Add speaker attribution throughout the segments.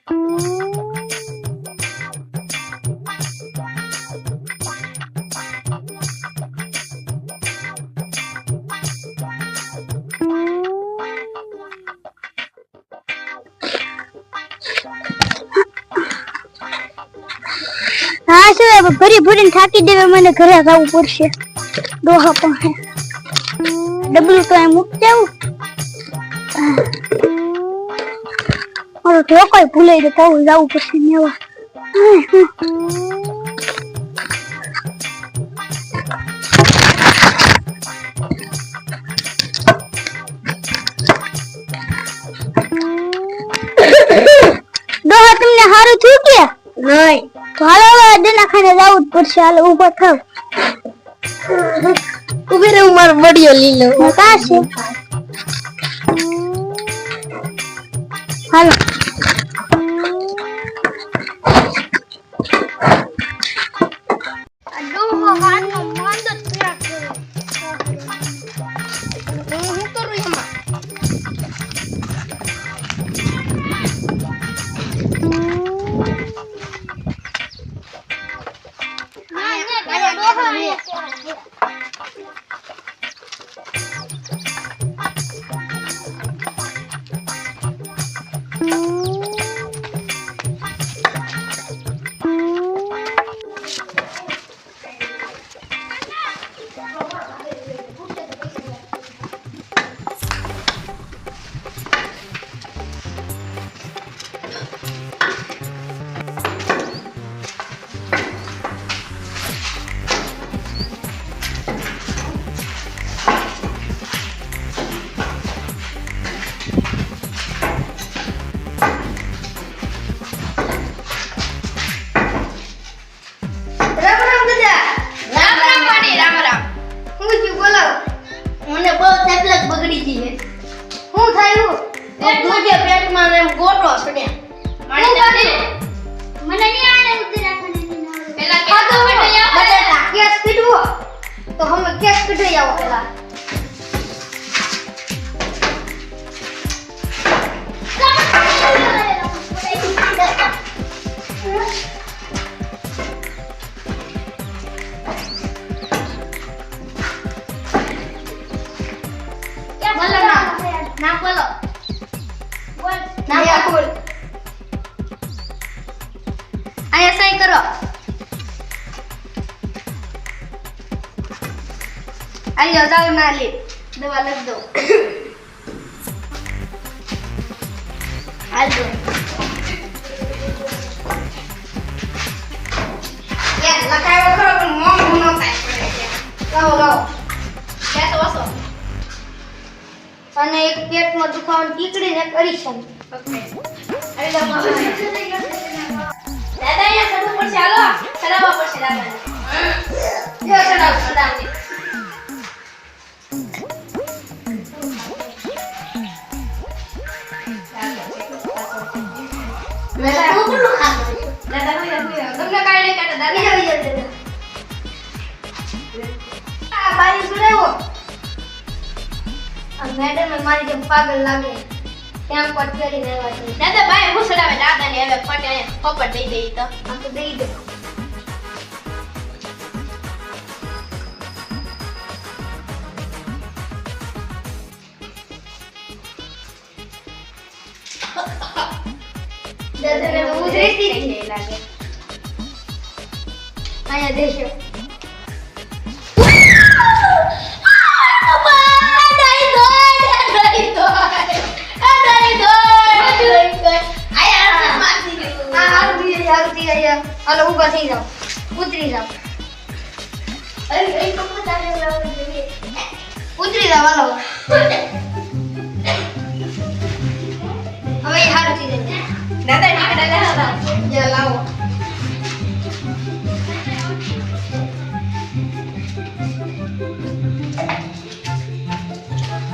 Speaker 1: હા સર ભરી ભરીને થાકી દેવે મને ઘરે જવું પડશે ડોહા પાસે ડબલું તો એમ મૂકી જાવું મારો ઢોકાઈ ભૂલાઈ જતા હું જવું પડશે નેવા ડોહા તમને સારું થયું કે નહીં તો હાલો દનાખાને જવું જ પડશે હાલો ઊભા થાવ ઉભી રહે હું મારો બડિયો લઈ લઉં કા છે હાલો ડોહો હાનો મંદ ક્યાં કરે હું કરું એમાં મને બહુ તકલીફ બગડી ગઈ છે શું થયું દૂધે પેટમાં ને ગોટો પડ્યા મને નહીં આને ઉધી રાખવાની પેલા ખાધો બટાટા કેસ પીડવો તો હમે કેસ પીડઈ આવો પેલા ના બોલો બોલ ના બોલ આયા સહી કરો આયો જાવ ના લે દવા લખ દો હાલ દો યાર લખાયો ખરો પણ મોં ગુનો થાય પડે છે લાવો લાવો કે તો વસો અને એક પેટમાં દુખાવાનું ટીકડીને કરીશન ઓકે અરે દાદા અહીંયા ચડવું પડશે હાલો ચડાવવા પડશે દાદાને જો ચડાવ દાદાને મેં તો કોનું ખાધું દાદા કોઈ તમને કાઈ નહીં કાઢે દાદા આવી આ બારી સુરાવો મેડમ મારી જેમ પાગલ લાગે ત્યાં પટ કરીને આવ્યા છે દાદા બાય હું સડાવે દાદાને હવે પટ પપ્પટ દઈ દઈ તો આ તો દઈ દે દાદાને તો ઉધરેતી જ લાગે આયા દેશો હાલો ઊભા થઈ જાઓ ઉતરી જાઓ અરે એ તો પોતાને લાવો ઉતરી જાઓ હાલો હવે હારું થઈ જાય દાદા ટીકડા લેવા જા લાવો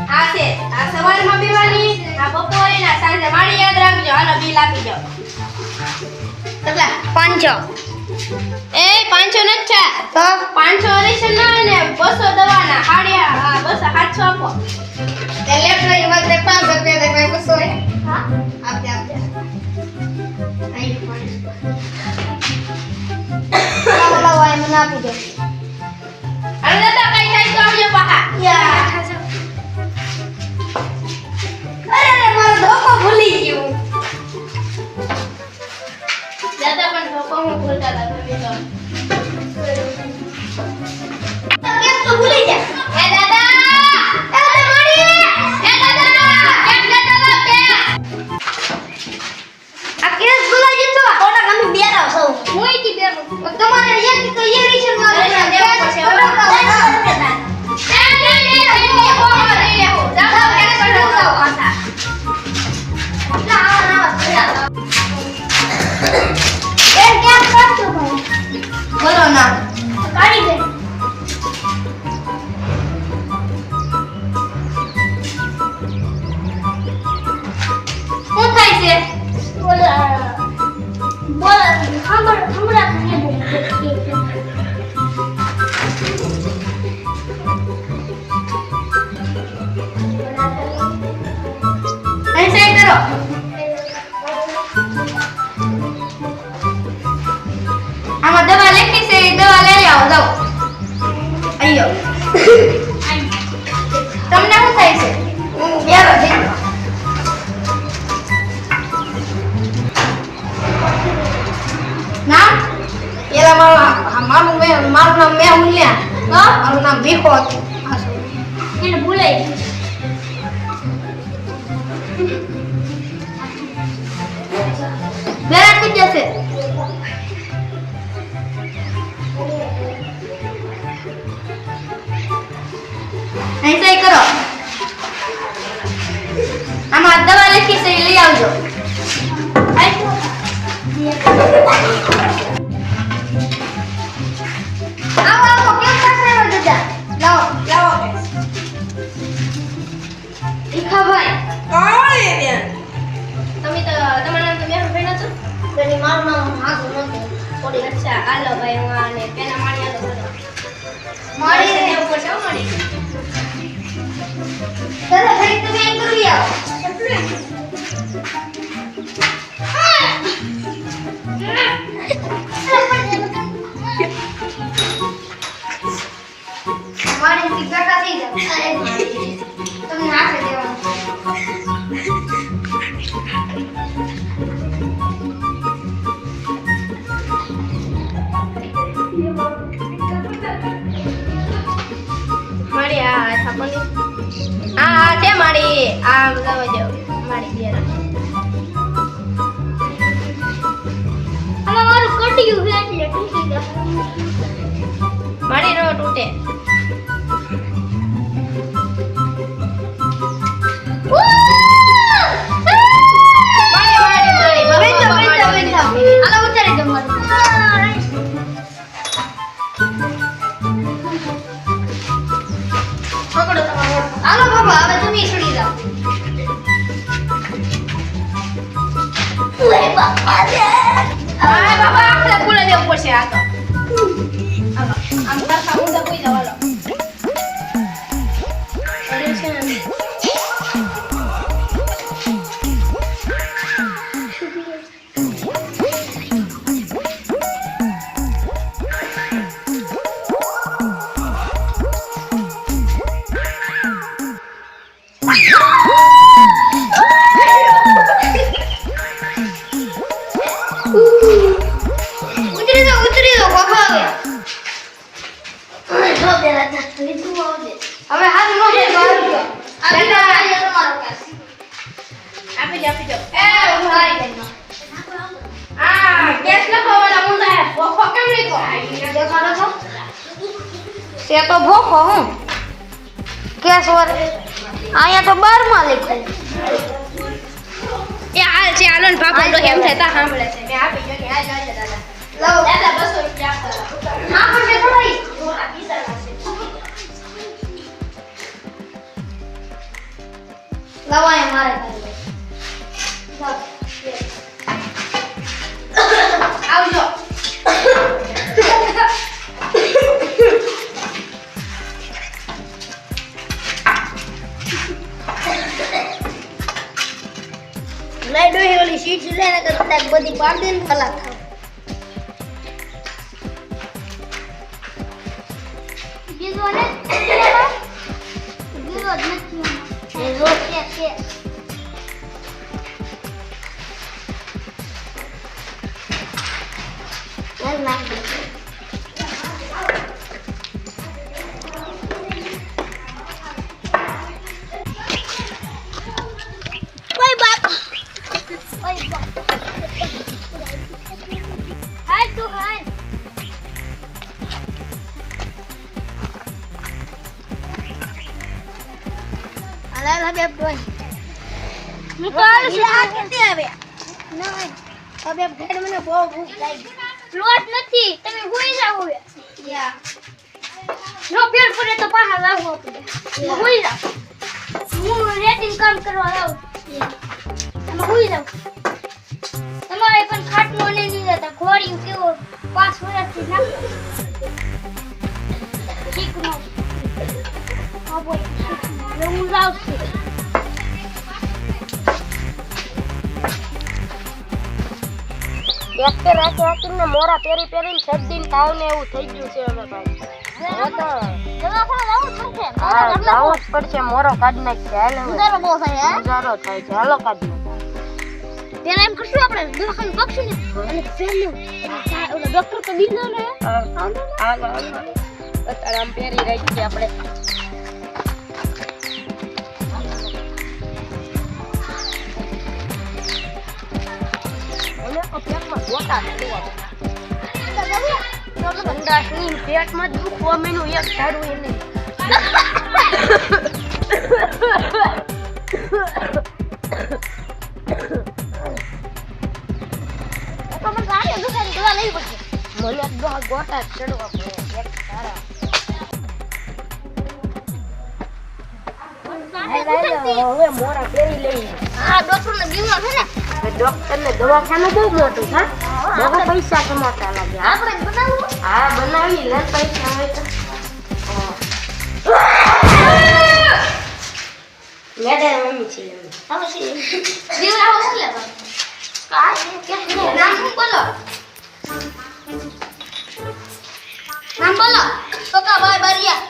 Speaker 1: આ છે આ સવારમાં પીવાની આ બપોરે ના સાંજે મારી યાદ રાખજો હાલો બિલ આપી જાઓ કેટલા 500 એ 500 નથી તો 500 ઓરેશન ના ને 200 દવાના હાડિયા હા બસ 700 આપો તે લેફ્ટ લઈ વાત 5 રૂપિયા દે ભાઈ 200 હા આપજે આપજે મને આપી દે. અરે દાદા કઈ થાય તો આવજો પાછા. અરે મારો ધોકો ભૂલી ગયો. દાદા પણ ધોકો હું ભૂલતા હતા તમે તો. કેમ તો ભૂલી જા. એ દાદા મારી. એ દાદા કેમ જતા હતા કે? આ કેસ ભૂલાઈ જતો. કોટા કમી બેરાવ સૌ. હું ઈ બેરો. તમારે એક તો એ રીશન માં દેવો પડશે. બોલો ના કાઢી દે. શું થાય છે? બોલ હમણાં ऐसे करो. आमा दवा लेके से दवा ले आओ जाओ. अयो. તમને શું થાય છે? બેરો દે. નામ? એલા મારું નામ મેહુલ્યા. હા? મારું નામ ભીખો હતું. એને ભૂલાઈ ગયું. બેરા કઈ જશે? ऐसे करो. આમાં દવા લખી છે લઈ આવજો. આવો કેમ થશે દાદા? લાવો ઈખાભાઈ
Speaker 2: કોણ એ બેન?
Speaker 1: તમે તો તમારું નામ તો મેં ભેણા છો. તેની મારું નામ હાગુ નતું. થોડી અચ્છા આલો ભાઈ હું આને પેલા માણી આલો કરો. માણી ને ઉપર છે માણી. દાદા ભાઈ તમે એમ કરી આવો. મારી થી બેઠા થઈ જાય. તમને હાથે દેવાનું. મારી આ થાપણી આ છે મારી આ લગાવ જો મારી દિયર આમાં મારું કટિયું છે એટલે તૂટી જશે મારી નો તૂટે આલા ઉતારી દો મારું પકડો તમારો આલો બાબા હવે તમે છોડી જાઓ લે બાપા રે આ બાબા આખરે ફૂલે દેવું પડશે આ તો આમ તરફા ઊંધા કોઈ જાવ હાલો ઉતરી દો બાબા હવે હવે હાથ નો દે બહાર ગયો આપી તમારો કેસ આપી દો એ ભાઈ આ કેસ લખવાના મુંડા હે ભોખો કેમ લીધો દેખાડો છો તે તો ભોખો હું કેસ વર આયા તો 12 માં લખ્યું એ હાલ છે આનંદ બાપા તો કેમ છે તા સાંભળે છે મે આપી જો ને આ જોઈ દાદા લાવો દાદા 200 રૂપિયા આપતા હા પણ છે થોડી મોટા પીસા છે લાવાય મારે આવજો લઈ ડોહી ઓલી સીટ લેને કરતા બધી પાડ દે ને ખલાક થાવ બીજો ને બીજો જ નથી એ જો કે Well, not good. Bye, Bob. Bye, Bob. Hi, to hi. Alah, Beb doy. Nikal sihat ke Beb? નહીં. હવે ઘર મને બહુ ભૂખ લાગી. લોટ નથી તમે હોઈ જાવ હવે યા નો પેર પડે તો પાછા લાવવો પડે હોઈ જાવ હું રેટિંગ કામ કરવા લાવ તમે હોઈ જાવ તમારે પણ ખાટલો ને નહીં જતા ખોરી કેવો 5 વર્ષથી નાખો ઠીક નો આ બોલ હું જાવ છું
Speaker 2: એકતે રાખીને મોરા પેરીને શરદી તાવ ને એવું થઈ ગયું છે હવે ભાઈ હવે તો
Speaker 1: દવાખાને જવું પડશે
Speaker 2: હા જાવું જ પડશે મોરો કાઢી નાખશે હાલ હવે
Speaker 1: ઉધારો બહુ થાય હે
Speaker 2: ઉધારો થાય છે હાલો કાઢી
Speaker 1: પેલા એમ કરશું આપણે દવાખાને પક્ષી ને અને પેલું ઓલો ડોક્ટર તો દીધો ને
Speaker 2: હાલો અત્યારે આમ પેરી રહી છે આપણે પેટમાં દુખવા મેનું એક ધારું એને મને ગોટા ચડવા પડે એક સારા હવે મોરા પેરી લઈ
Speaker 1: હા ડોક્ટર ને બીમાર છે ને
Speaker 2: ડોક્ટર ને દવાખાનું બહુ મોટું હા બહુ પૈસા કમાતા લાગે
Speaker 1: આપણે બનાવવું
Speaker 2: હા બનાવી લે પૈસા હોય તો મેડમ મમ્મી છે
Speaker 1: હવે છે બીવરાવો છે લે કાઈ કે નામ બોલો નામ બોલો પકા ભાઈ બારિયા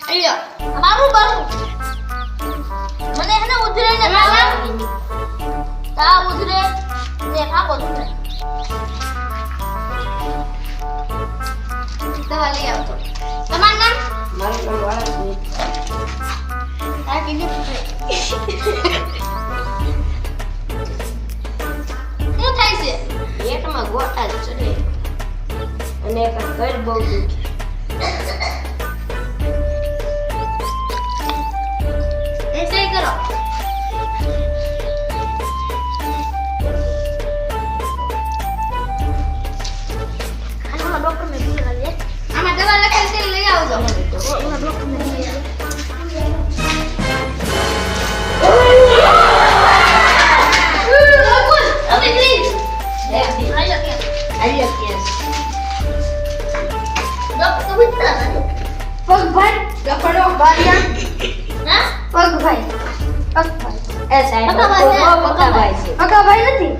Speaker 1: અయ్యో મારું બારું મને હે ને ઉધરે ને તા ઉધરે ને ખાપો ઉધરે દવા લઈ આવજો તમારું નામ
Speaker 2: મારું નામ વાળા છે
Speaker 1: આ કીધું શું થાય છે
Speaker 2: પેટમાં ગોટા ચડે અને એક ઘર બહુ દુખે
Speaker 1: ऐसे ही करो खाना डॉक्टर ने दिया ले आमा दवा लखन से ले आवજો ओना डॉक्टर ने दिया अबे प्लीज
Speaker 2: આલ્યો કે
Speaker 1: डॉक्टर को बिता
Speaker 2: પગ ભાઈ ગફડો બારિયા
Speaker 1: हां
Speaker 2: પગ ભાઈ એ સાહેબ
Speaker 1: પકા ભાઈ છે.
Speaker 2: પકા ભાઈ છે
Speaker 1: પકા ભાઈ નથી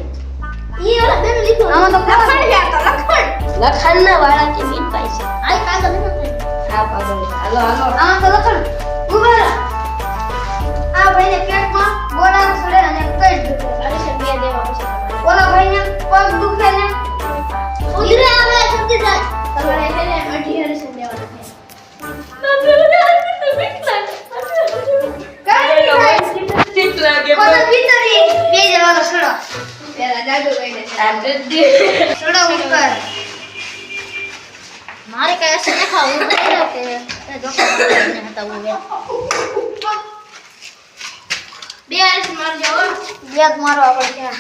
Speaker 1: ઈ ઓલા બેન લીધું આમાં તો લખણ ગયા તો લખણ
Speaker 2: લખાણના વાળા કે મીત ભાઈ છે
Speaker 1: આઈ કાગળ નથી
Speaker 2: હા પાગલ હાલો હાલો
Speaker 1: આમાં તો લખણ ઉભા આ ભાઈને પેટમાં ગોળા સડે અને કઈ દુખે અરે છે બે દેવા પછી ઓલા ભાઈને પગ દુખે ને ઉધરે આવે સતી જાય તમારે એને અઢી હરસન દેવા છે
Speaker 2: ઠીક લાગે
Speaker 1: કોનો ભીતરી બે દેવાનો સડો પેલા જાદુ કઈને સડો ઉપર મારે કઈ અસર ન ખાવું નથી કે ડોક્ટર ને હતા હું બે હરસ માર જાવ બેગ મારો આપણે ક્યાં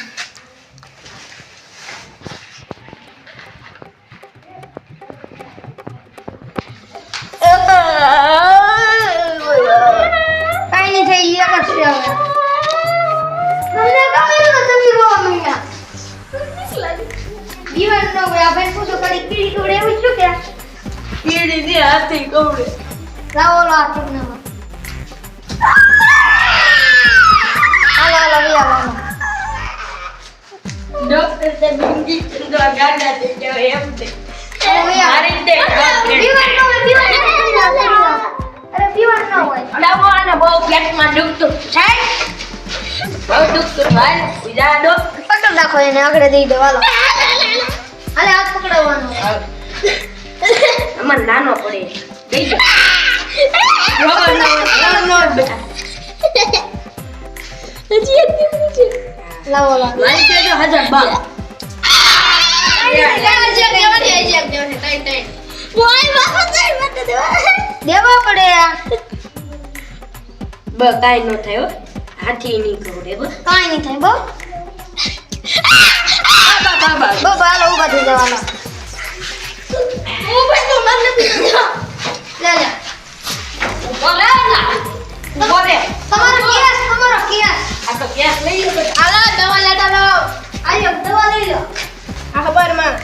Speaker 1: કાઈ નહીં થઈ ગયા કરશે હવે તમને કમેલો તમે રોવા માંડ્યા દીવાન નો હોય આ ભાઈ ફોટો કરી કીડી તોડે એવું શું કે
Speaker 2: કીડી ની હાથી કવડે
Speaker 1: લાવો લો આ તમને હાલો હાલો વિયા
Speaker 2: ડોક્ટર તે બિંગી ચંદ્ર ગાડા તે જો એમ તે મારી દે
Speaker 1: અરે પીવાનું ન હોય.
Speaker 2: અડાવો અને બહુ પેટમાં દુખતું સાહેબ બહુ દુખતું ભાઈ બીજા દો
Speaker 1: પકડ રાખો એને આગળ દઈ દો હાલો. હાલે હાથ પકડવાનો.
Speaker 2: અમાર નાનો પડે દઈ દો બેટા
Speaker 1: હજી એક દીકરી છે. લાવો લાવો.
Speaker 2: મારી દે 1000
Speaker 1: દેવા પડે.
Speaker 2: કાઈ નો થાય હો હાથી નહીં ખવડે બસ
Speaker 1: કાઈ નહીં થાય બો.
Speaker 2: બાબા
Speaker 1: બાબા હાલો ઊભા થઈ જવાના. લે લે.
Speaker 2: બોલે
Speaker 1: તમારો કેસ.
Speaker 2: આ તો કેસ લઈ લો બેટા
Speaker 1: હાલો દવા લેતા લો. આયો દવા લઈ લો.
Speaker 2: આ ખબર માં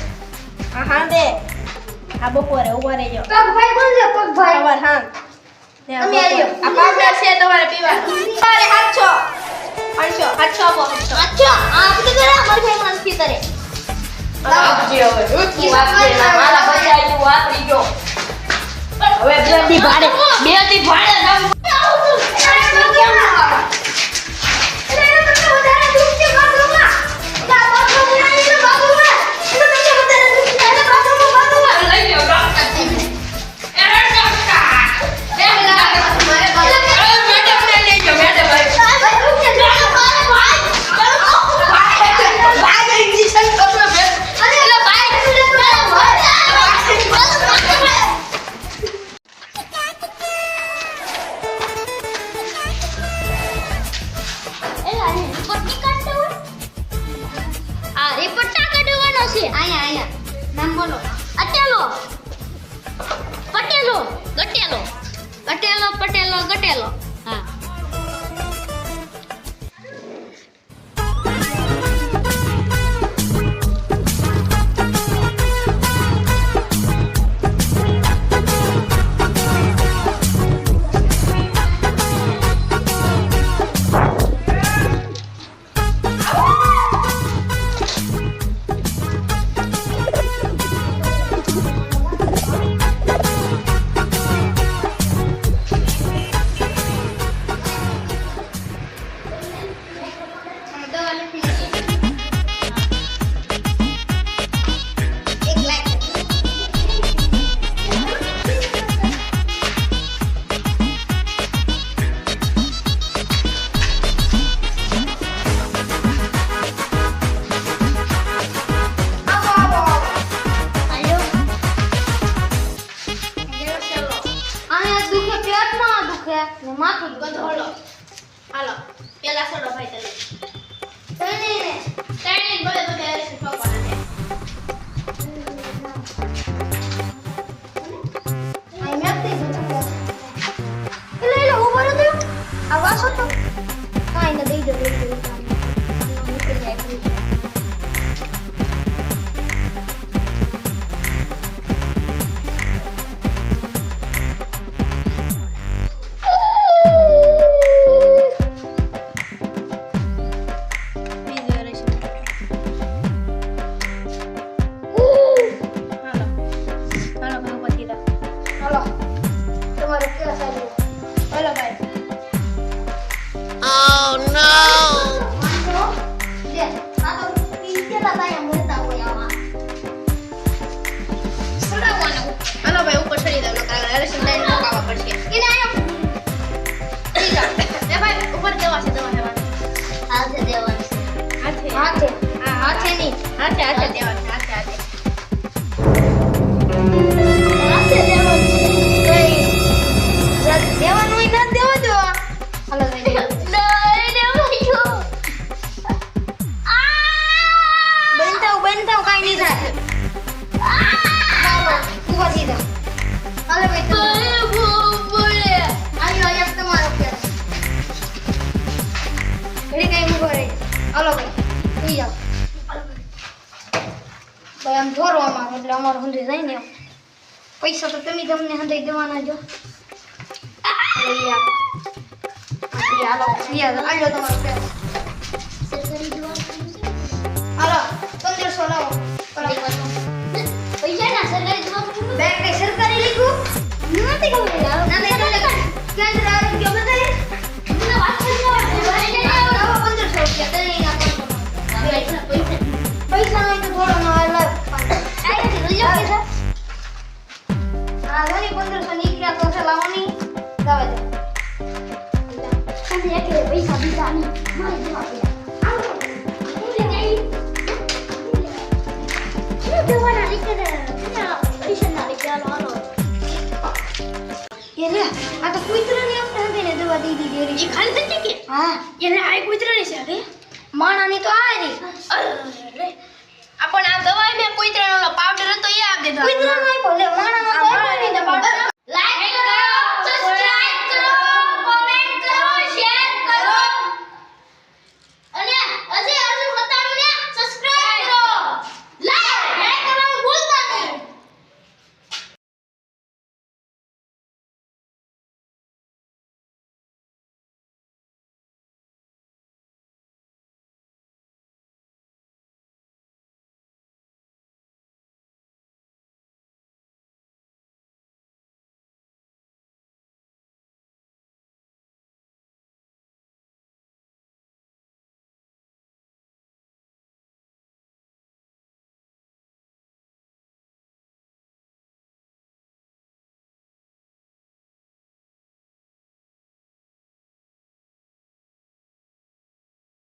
Speaker 2: આ હાંદે આ બપોરે ઉભા રહેજો
Speaker 1: પગભાઈ કોણ છે પગભાઈ?
Speaker 2: સવાર હાં
Speaker 1: તમે આયો.
Speaker 2: આ પાવડર છે તમારે પીવાનું
Speaker 1: તારે
Speaker 2: 500 આપો
Speaker 1: અચ્છા આપ કે કરે અમાર ભાઈ મસ્તી કરે.
Speaker 2: આપજે હવે ઊંચી વાપરે ના મારા બચાયું વાપરી ગયો હવે બે દી ભાડે જાવ લઈ લો
Speaker 1: ગટેલો. હા. માથું બધું હલો. હાલો પેલા છોડો ભાઈ તને. તને ભલે બધે હરીશ પકવાના છે. આઈ મેપતી જતો. એટલે ઉભો રહો તો. આ વાસો તો કાઈ ન દઈ દે. નીકળી જાય. પૈસા તો તમે તમને હંધાઈ દેવાના જો. હાલો તમારો હાલો 1500 લાવો. પૈસા ના સરકારી
Speaker 3: લે આ તો કૂતરાની આપણે હગીને દવા દઈ દીધી રે
Speaker 1: ઈ ખાલી થઈ ગઈ કે
Speaker 3: હા
Speaker 1: એટલે આ કૂતરાની છે અરે
Speaker 3: માણાની તો આ રે
Speaker 1: અરે આપણ આ દવાઈ મે કૂતરાનો પાવડર હતો એ આપ દીધો
Speaker 3: કૂતરાનો આપ્યો લે માણાનો તો આપ્યો નહીં
Speaker 1: પાવડર